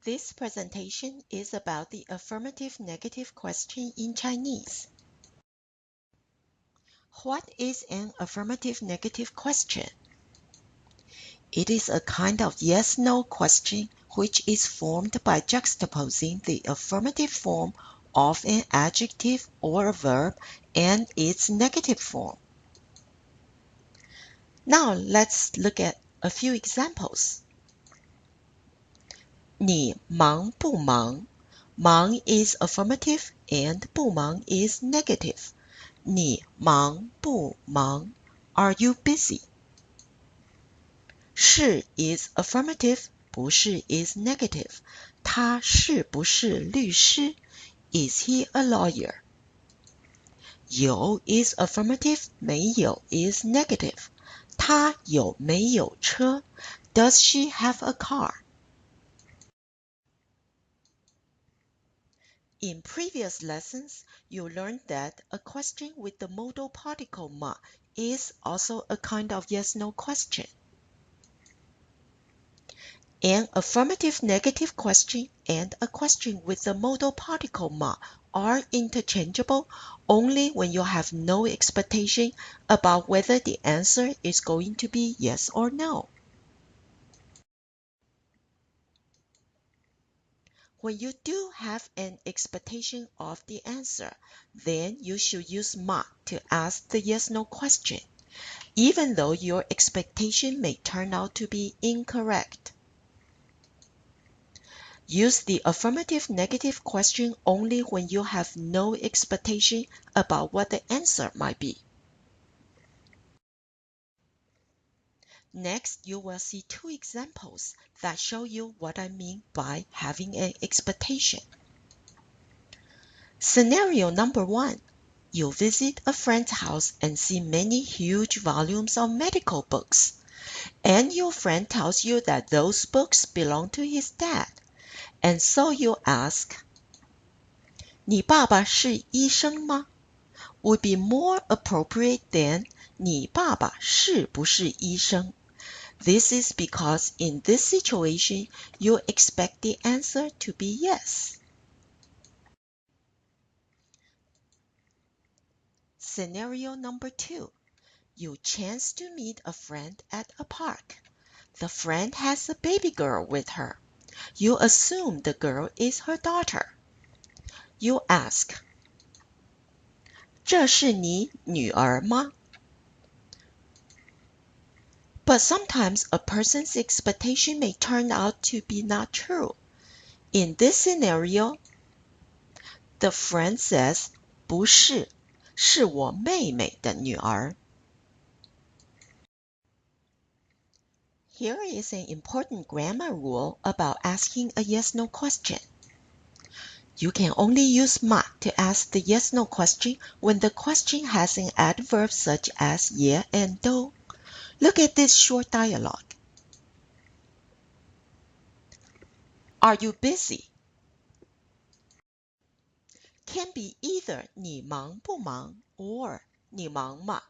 This presentation is about the affirmative-negative question in Chinese. What is an affirmative-negative question? It is a kind of yes-no question which is formed by juxtaposing the affirmative form of an adjective or a verb and its negative form. Now let's look at a few examples. 你忙不忙? 忙 is affirmative and 不忙 is negative. 你忙不忙? Are you busy? 是 is affirmative, 不是 is negative. 他是不是律师? Is he a lawyer? 有 is affirmative, 没有 is negative. 他有没有车? Does she have a car? In previous lessons, you learned that a question with the modal particle ma is also a kind of yes-no question. An affirmative-negative question and a question with the modal particle ma are interchangeable only when you have no expectation about whether the answer is going to be yes or no. When you do have an expectation of the answer, then you should use ma to ask the yes-no question, even though your expectation may turn out to be incorrect. Use the affirmative-negative question only when you have no expectation about what the answer might be. Next, you will see two examples that show you what I mean by having an expectation. Scenario number 1. You visit a friend's house and see many huge volumes of medical books, and your friend tells you that those books belong to his dad, and so you ask, 你爸爸是医生吗? Would be more appropriate than 你爸爸是不是医生? This is because in this situation, you expect the answer to be yes. Scenario number 2. You chance to meet a friend at a park. The friend has a baby girl with her. You assume the girl is her daughter. You ask, 这是你女儿吗? But sometimes a person's expectation may turn out to be not true. In this scenario, the friend says, 不是，是我妹妹的女儿. Here is an important grammar rule about asking a yes-no question. You can only use ma to ask the yes-no question when the question has an adverb such as yeah and do. Look at this short dialogue. Are you busy? Can be either 你忙不忙 or 你忙吗,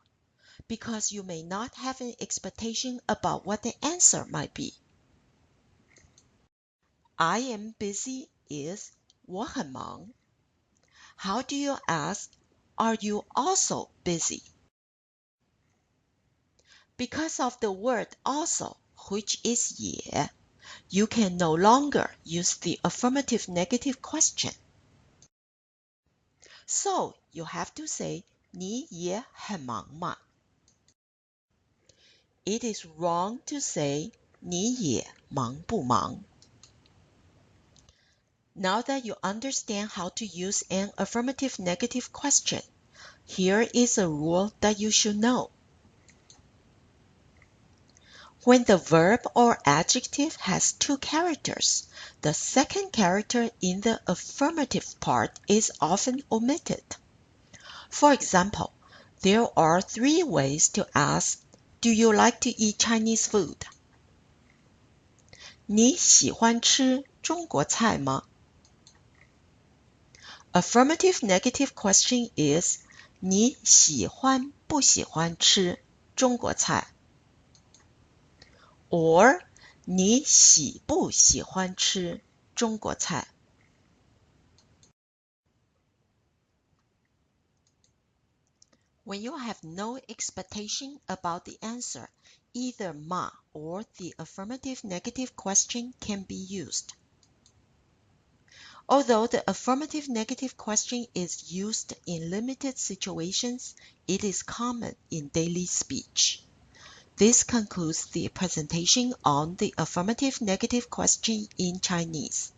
because you may not have an expectation about what the answer might be. I am busy is 我很忙. How do you ask, are you also busy? Because of the word also, which is 也, you can no longer use the affirmative-negative question. So, you have to say, 你也很忙吗? It is wrong to say, 你也忙不忙? Now that you understand how to use an affirmative-negative question, here is a rule that you should know. When the verb or adjective has two characters, the second character in the affirmative part is often omitted. For example, there are 3 ways to ask, do you like to eat Chinese food? 你喜欢吃中国菜吗? Affirmative-negative question is, 你喜欢不喜欢吃中国菜? Or, 你喜不喜欢吃中国菜。When you have no expectation about the answer, either ma or the affirmative-negative question can be used. Although the affirmative-negative question is used in limited situations, it is common in daily speech. This concludes the presentation on the affirmative-negative question in Chinese.